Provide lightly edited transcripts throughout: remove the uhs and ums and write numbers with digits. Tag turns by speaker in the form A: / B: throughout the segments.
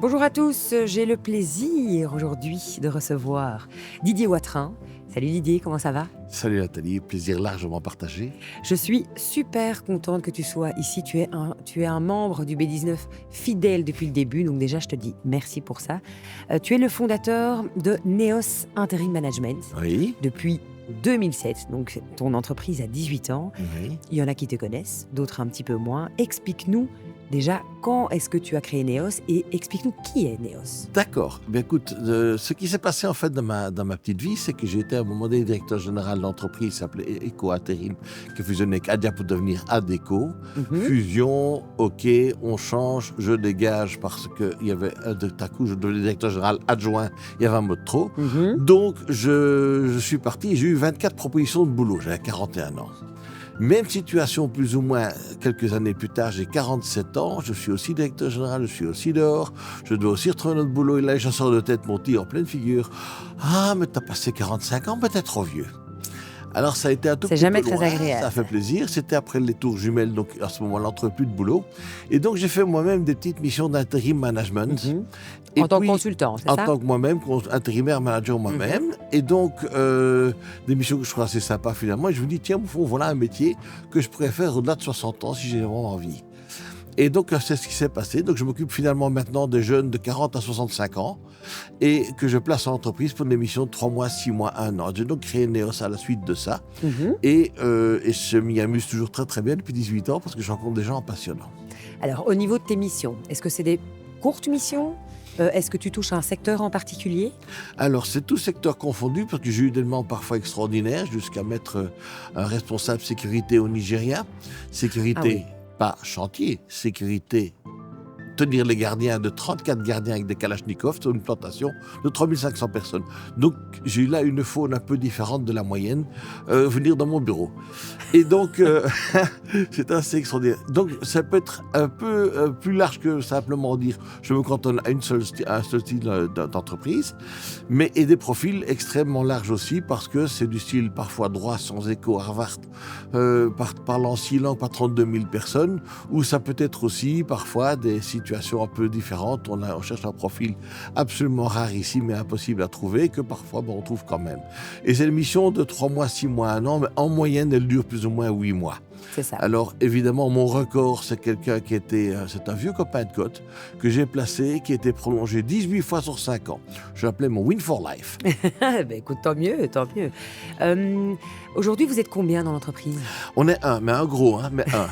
A: Bonjour à tous, j'ai le plaisir aujourd'hui de recevoir Didier Watrin. Salut Didier, comment ça va?
B: Salut Nathalie, plaisir largement partagé.
A: Je suis super contente que tu sois ici. Tu es un membre du B19 fidèle depuis le début, donc déjà je te dis merci pour ça. Tu es le fondateur de Neos Interim Management
B: Oui,
A: depuis 2007, donc ton entreprise a 18 ans.
B: oui.
A: Il y en a qui te connaissent, d'autres un petit peu moins. Explique-nous déjà quand est-ce que tu as créé Neos et explique-nous qui est Neos.
B: D'accord. Bien, écoute, ce qui s'est passé en fait dans ma petite vie, c'est que j'ai été à un moment donné directeur général d'entreprise qui s'appelait Eco Intérim, qui a fusionné avec Adia pour devenir Adecco.
A: Mhm.
B: Fusion, ok, on change, je dégage parce qu'il y avait tout à coup, je devenais directeur général adjoint, il y avait un mot de trop.
A: Mhm.
B: Donc, je suis parti et j'ai eu 24 propositions de boulot, j'avais 41 ans. Même situation plus ou moins quelques années plus tard, j'ai 47 ans, je suis aussi directeur général, je suis aussi dehors, je dois aussi retrouver notre boulot et là, les chasseurs de tête m'ont dit en pleine figure « Ah, mais t'as passé 45 ans, peut-être trop vieux ». Alors ça a été un tout
A: C'est
B: petit
A: jamais
B: peu
A: très
B: loin,
A: agréable.
B: ça a fait plaisir, c'était après les tours jumelles, donc à ce moment-là, on ne trouvait plus de boulot. Et donc j'ai fait moi-même des petites missions d'intérim management.
A: Mhm.
B: Et
A: En tant que
B: puis,
A: consultant, c'est
B: en
A: ça?
B: tant que moi-même, intérimaire manager moi-même. Et donc, des missions que je trouve assez sympas finalement. Et je me dis, tiens, au fond, voilà un métier que je pourrais faire au-delà de 60 ans si j'ai vraiment envie. Et donc, c'est ce qui s'est passé. Donc, je m'occupe finalement maintenant des jeunes de 40 à 65 ans et que je place en entreprise pour des missions de 3 mois, 6 mois, 1 an. J'ai donc créé Neos à la suite de ça.
A: Mhm.
B: Et je m'y amuse toujours très très bien depuis 18 ans parce que je rencontre des gens passionnants.
A: Alors, au niveau de tes missions, est-ce que c'est des courtes missions? Est-ce que tu touches à un secteur en particulier?
B: Alors, c'est tout secteur confondu, parce que j'ai eu des demandes parfois extraordinaires, jusqu'à mettre un responsable sécurité au Nigeria. Sécurité,
A: Ah oui.
B: pas chantier, sécurité, tenir les gardiens, de 34 gardiens avec des kalachnikovs sur une plantation de 3500 personnes. Donc, j'ai eu là une faune un peu différente de la moyenne, venir dans mon bureau. Et donc, c'est assez extraordinaire. Donc, ça peut être un peu plus large que simplement dire je me cantonne à un seul style d'entreprise, mais et des profils extrêmement larges aussi, parce que c'est du style parfois droit sans écho, Harvard, parlant 6 langues par 32 000 personnes, ou ça peut être aussi parfois des situations un peu différentes. On cherche un profil absolument rarissime et impossible à trouver, que parfois on trouve quand même. Et c'est une mission de 3 mois, 6 mois, 1 an, mais en moyenne, elle dure plus ou moins 8 mois.
A: C'est ça.
B: Alors, évidemment, mon record, c'est quelqu'un qui était... c'est un vieux copain de côte que j'ai placé, qui était prolongé 18 fois sur 5 ans. Je l'appelais mon Win for Life.
A: Ben, écoute, tant mieux, tant mieux. Aujourd'hui, vous êtes combien dans l'entreprise?
B: On est un, mais un gros, hein, mais un.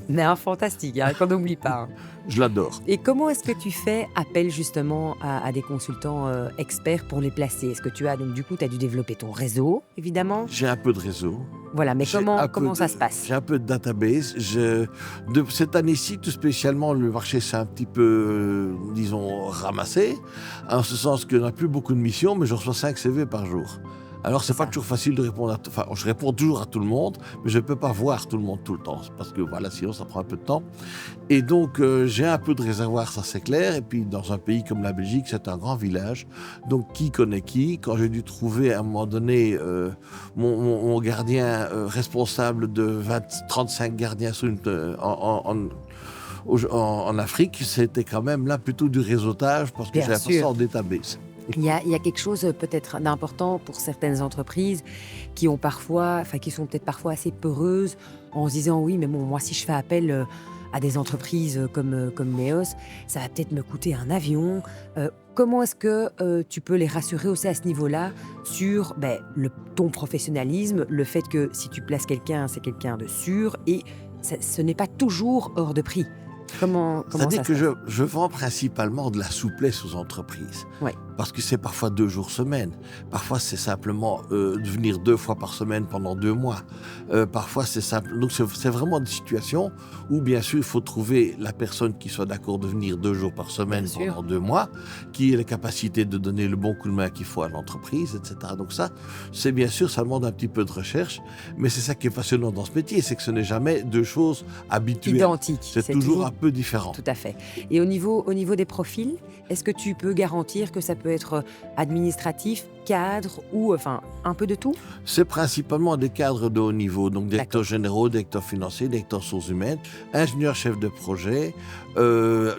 A: Mais un fantastique, hein, qu'on n'oublie pas, hein.
B: Je l'adore.
A: Et comment est-ce que tu fais appel justement à des consultants experts pour les placer? Est-ce que tu as, donc du coup, tu as dû développer ton réseau, évidemment.
B: J'ai un peu de réseau.
A: Voilà, mais
B: J'ai un
A: comment
B: peu
A: ça
B: de-
A: se passe?
B: J'ai un peu de database. Cette année-ci, tout spécialement, le marché s'est un petit peu, disons, ramassé. En ce sens qu'on n'a plus beaucoup de missions, mais je reçois 5 CV par jour. Alors, c'est
A: C'est
B: pas
A: ça.
B: toujours facile de répondre à tout. Enfin, je réponds toujours à tout le monde, mais je ne peux pas voir tout le monde tout le temps. Parce que voilà, sinon, ça prend un peu de temps. Et donc, j'ai un peu de réservoir, ça c'est clair. Et puis, dans un pays comme la Belgique, c'est un grand village. Donc, qui connaît qui? Quand j'ai dû trouver à un moment donné mon gardien responsable de 35 gardiens sur en Afrique, c'était quand même là plutôt du réseautage parce que
A: Bien
B: j'avais pas
A: sûr.
B: ça en database.
A: Il y a quelque chose peut-être d'important pour certaines entreprises qui ont parfois, enfin qui sont peut-être parfois assez peureuses en se disant oui, mais bon, moi si je fais appel à des entreprises comme Neos, ça va peut-être me coûter un avion. Comment est-ce que tu peux les rassurer aussi à ce niveau-là sur ton professionnalisme, le fait que si tu places quelqu'un, c'est quelqu'un de sûr et ce n'est pas toujours hors de prix. Comment
B: C'est-à-dire
A: ça se
B: que
A: passe?
B: je vends principalement de la souplesse aux entreprises.
A: Ouais.
B: Parce que c'est parfois 2 jours semaine. Parfois, c'est simplement de venir 2 fois par semaine pendant 2 mois. Parfois, c'est simple. Donc, c'est vraiment des situations où, bien sûr, il faut trouver la personne qui soit d'accord de venir 2 jours par semaine
A: Bien sûr.
B: pendant 2 mois, qui ait la capacité de donner le bon coup de main qu'il faut à l'entreprise, etc. Donc ça, c'est bien sûr, ça demande un petit peu de recherche, mais c'est ça qui est passionnant dans ce métier, c'est que ce n'est jamais 2 choses habituelles.
A: Identique.
B: C'est toujours un peu différent.
A: Tout à fait. Et au niveau des profils, est-ce que tu peux garantir que ça peut peut être administratif, cadre ou enfin un peu de tout?
B: C'est principalement des cadres de haut niveau, donc directeurs
A: D'accord.
B: généraux, directeurs financiers, directeurs ressources humaines, ingénieurs chefs de projet,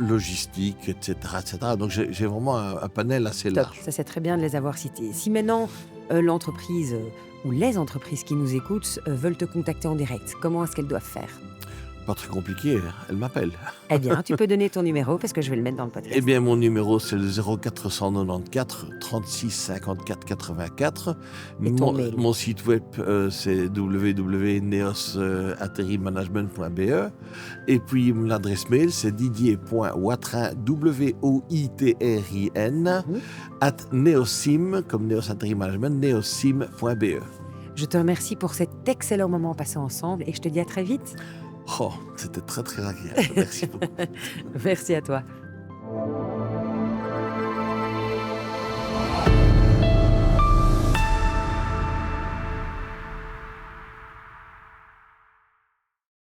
B: logistique, etc., etc. Donc j'ai vraiment un panel assez
A: Top,
B: large.
A: ça c'est très bien de les avoir cités. Si maintenant l'entreprise ou les entreprises qui nous écoutent veulent te contacter en direct, comment est-ce qu'elles doivent faire?
B: Pas très compliqué, hein, elle m'appelle.
A: Eh bien, tu peux donner ton numéro parce que je vais le mettre dans le
B: Eh
A: podcast.
B: bien, mon numéro, c'est le 0494 36 54 84.
A: Et ton mail?
B: Mon site web, c'est www.neos-interimmanagement.be. Et puis, l'adresse mail, c'est didier.watrin, WOITRIN,
A: Mhm.
B: @neosim, comme Neos Interim Management, neosim.be.
A: Je te remercie pour cet excellent moment passé ensemble et je te dis à très vite.
B: Oh, c'était très, très agréable. Merci beaucoup.
A: Merci à toi.